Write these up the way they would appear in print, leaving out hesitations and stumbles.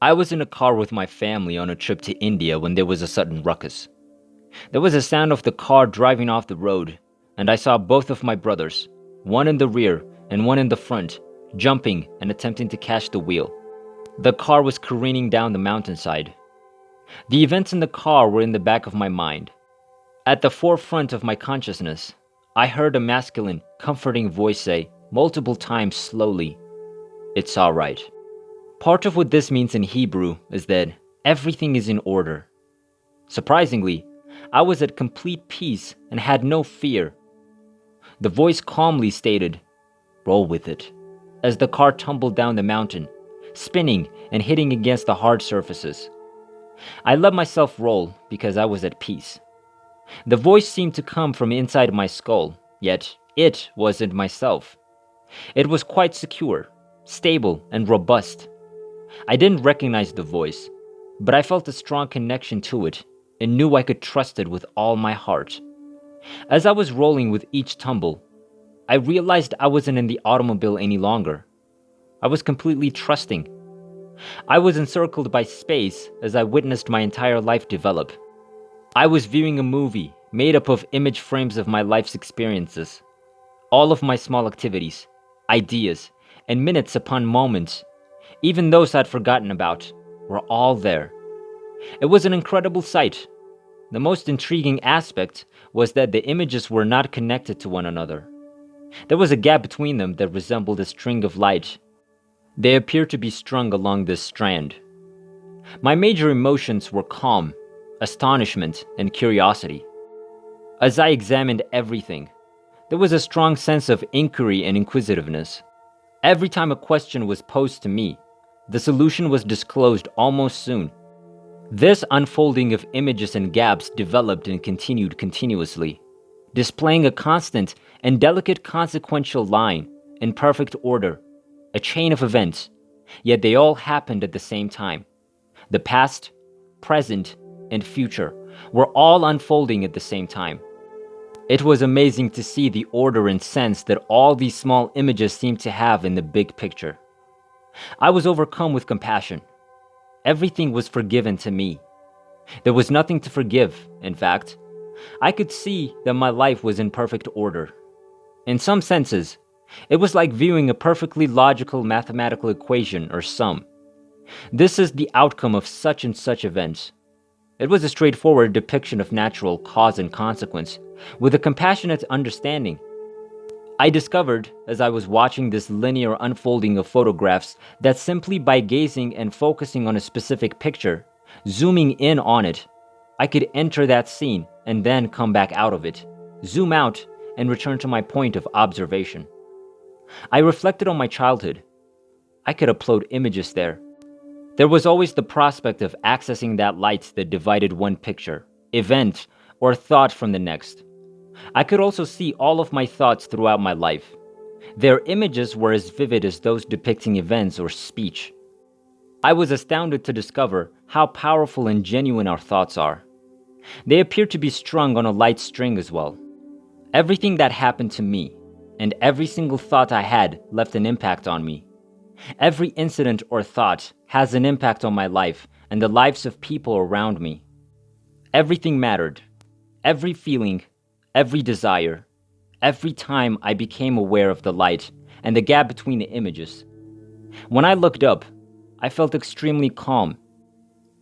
I was in a car with my family on a trip to India when there was a sudden ruckus. There was a sound of the car driving off the road, and I saw both of my brothers, one in the rear and one in the front, jumping and attempting to catch the wheel. The car was careening down the mountainside. The events in the car were in the back of my mind. At the forefront of my consciousness, I heard a masculine, comforting voice say, multiple times slowly, "It's alright." Part of what this means in Hebrew is that everything is in order. Surprisingly, I was at complete peace and had no fear. The voice calmly stated, "Roll with it," as the car tumbled down the mountain, spinning and hitting against the hard surfaces. I let myself roll because I was at peace. The voice seemed to come from inside my skull, yet it wasn't myself. It was quite secure, stable, and robust. I didn't recognize the voice, but I felt a strong connection to it and knew I could trust it with all my heart. As I was rolling with each tumble, I realized I wasn't in the automobile any longer. I was completely trusting. I was encircled by space as I witnessed my entire life develop. I was viewing a movie made up of image frames of my life's experiences. All of my small activities, ideas, and minutes upon moments, even those I'd forgotten about, were all there. It was an incredible sight. The most intriguing aspect was that the images were not connected to one another. There was a gap between them that resembled a string of light. They appeared to be strung along this strand. My major emotions were calm, astonishment, and curiosity. As I examined everything, there was a strong sense of inquiry and inquisitiveness. Every time a question was posed to me, the solution was disclosed almost soon. This unfolding of images and gaps developed and continued continuously, displaying a constant and delicate consequential line in perfect order, a chain of events, yet they all happened at the same time. The past, present, and future were all unfolding at the same time. It was amazing to see the order and sense that all these small images seemed to have in the big picture. I was overcome with compassion. Everything was forgiven to me. There was nothing to forgive, in fact. I could see that my life was in perfect order. In some senses, it was like viewing a perfectly logical mathematical equation or sum. This is the outcome of such and such events. It was a straightforward depiction of natural cause and consequence, with a compassionate understanding. I discovered, as I was watching this linear unfolding of photographs, that simply by gazing and focusing on a specific picture, zooming in on it, I could enter that scene and then come back out of it, zoom out, and return to my point of observation. I reflected on my childhood. I could upload images there. There was always the prospect of accessing that light that divided one picture, event, or thought from the next. I could also see all of my thoughts throughout my life. Their images were as vivid as those depicting events or speech. I was astounded to discover how powerful and genuine our thoughts are. They appear to be strung on a light string as well. Everything that happened to me, and every single thought I had left an impact on me. Every incident or thought has an impact on my life and the lives of people around me. Everything mattered. Every feeling, every desire, every time I became aware of the light and the gap between the images. When I looked up, I felt extremely calm.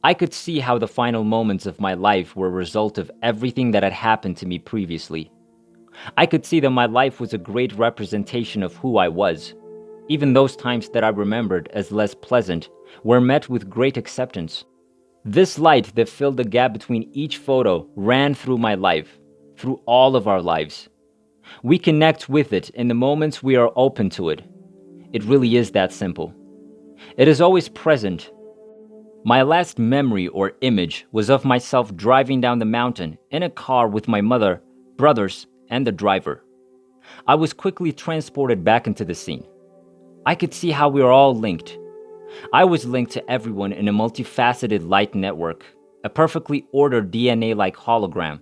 I could see how the final moments of my life were a result of everything that had happened to me previously. I could see that my life was a great representation of who I was. Even those times that I remembered as less pleasant were met with great acceptance. This light that filled the gap between each photo ran through my life, through all of our lives. We connect with it in the moments we are open to it. It really is that simple. It is always present. My last memory or image was of myself driving down the mountain in a car with my mother, brothers, and the driver. I was quickly transported back into the scene. I could see how we are all linked. I was linked to everyone in a multifaceted light network, a perfectly ordered DNA-like hologram.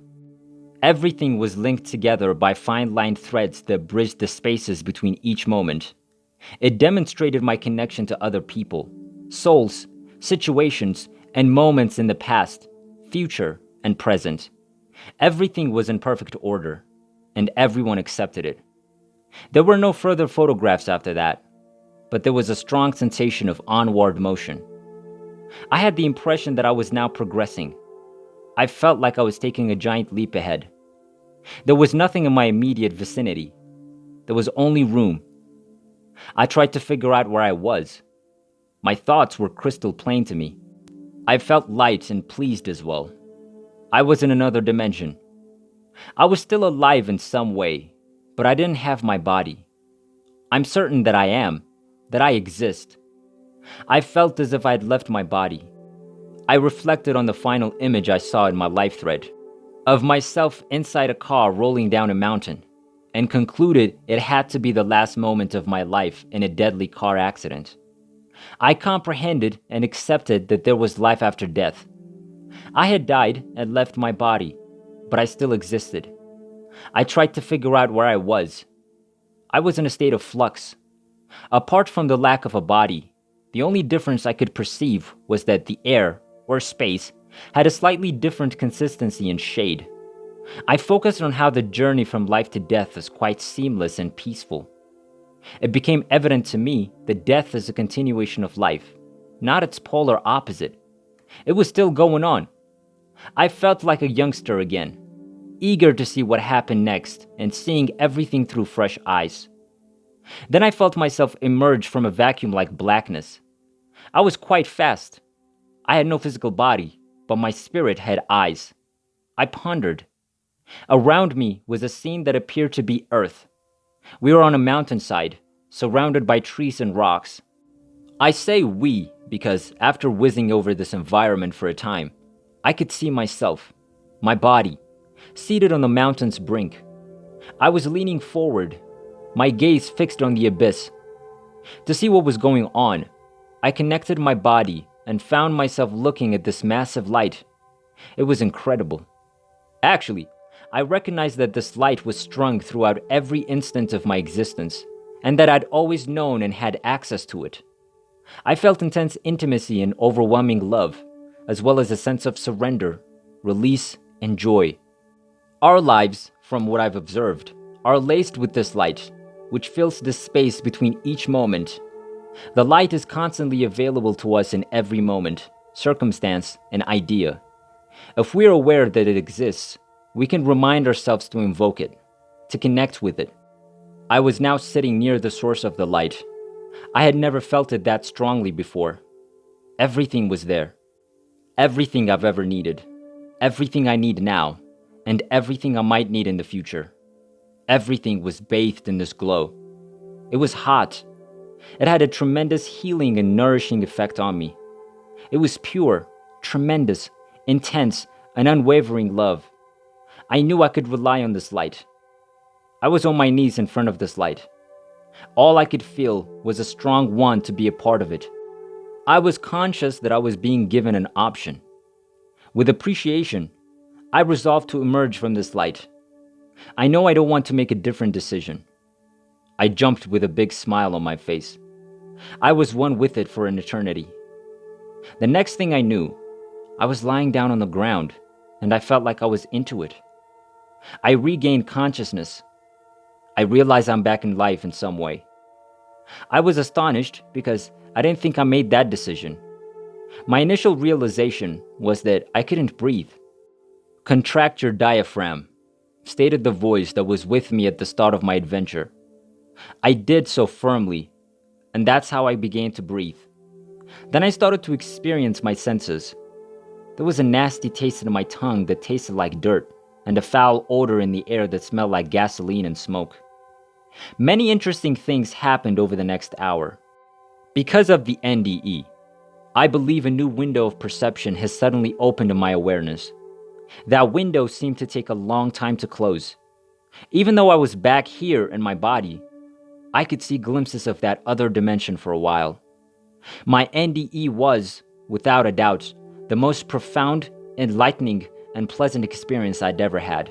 Everything was linked together by fine-line threads that bridged the spaces between each moment. It demonstrated my connection to other people, souls, situations, and moments in the past, future, and present. Everything was in perfect order, and everyone accepted it. There were no further photographs after that, but there was a strong sensation of onward motion. I had the impression that I was now progressing. I felt like I was taking a giant leap ahead. There was nothing in my immediate vicinity. There was only room. I tried to figure out where I was. My thoughts were crystal plain to me. I felt light and pleased as well. I was in another dimension. I was still alive in some way, but I didn't have my body. I'm certain that I am, that I exist. I felt as if I had left my body. I reflected on the final image I saw in my life thread, of myself inside a car rolling down a mountain, and concluded it had to be the last moment of my life in a deadly car accident. I comprehended and accepted that there was life after death. I had died and left my body, but I still existed. I tried to figure out where I was. I was in a state of flux. Apart from the lack of a body, the only difference I could perceive was that the air, or space, had a slightly different consistency and shade. I focused on how the journey from life to death is quite seamless and peaceful. It became evident to me that death is a continuation of life, not its polar opposite. It was still going on. I felt like a youngster again, eager to see what happened next and seeing everything through fresh eyes. Then I felt myself emerge from a vacuum-like blackness. I was quite fast. I had no physical body, but my spirit had eyes. I pondered. Around me was a scene that appeared to be Earth. We were on a mountainside, surrounded by trees and rocks. I say we because after whizzing over this environment for a time, I could see myself, my body, seated on the mountain's brink. I was leaning forward, my gaze fixed on the abyss. To see what was going on, I connected my body and found myself looking at this massive light. It was incredible. Actually, I recognized that this light was strung throughout every instant of my existence, and that I'd always known and had access to it. I felt intense intimacy and overwhelming love, as well as a sense of surrender, release, and joy. Our lives, from what I've observed, are laced with this light, which fills the space between each moment. The light is constantly available to us in every moment, circumstance, and idea. If we're aware that it exists, we can remind ourselves to invoke it, to connect with it. I was now sitting near the source of the light. I had never felt it that strongly before. Everything was there. Everything I've ever needed. Everything I need now, and everything I might need in the future. Everything was bathed in this glow. It was hot. It had a tremendous healing and nourishing effect on me. It was pure, tremendous, intense, and unwavering love. I knew I could rely on this light. I was on my knees in front of this light. All I could feel was a strong want to be a part of it. I was conscious that I was being given an option. With appreciation, I resolved to emerge from this light. I know I don't want to make a different decision. I jumped with a big smile on my face. I was one with it for an eternity. The next thing I knew, I was lying down on the ground, and I felt like I was into it. I regained consciousness. I realized I'm back in life in some way. I was astonished because I didn't think I made that decision. My initial realization was that I couldn't breathe. "Contract your diaphragm," stated the voice that was with me at the start of my adventure. I did so firmly, and that's how I began to breathe. Then I started to experience my senses. There was a nasty taste in my tongue that tasted like dirt, and a foul odor in the air that smelled like gasoline and smoke. Many interesting things happened over the next hour. Because of the NDE, I believe a new window of perception has suddenly opened in my awareness. That window seemed to take a long time to close. Even though I was back here in my body, I could see glimpses of that other dimension for a while. My NDE was, without a doubt, the most profound, enlightening, and pleasant experience I'd ever had.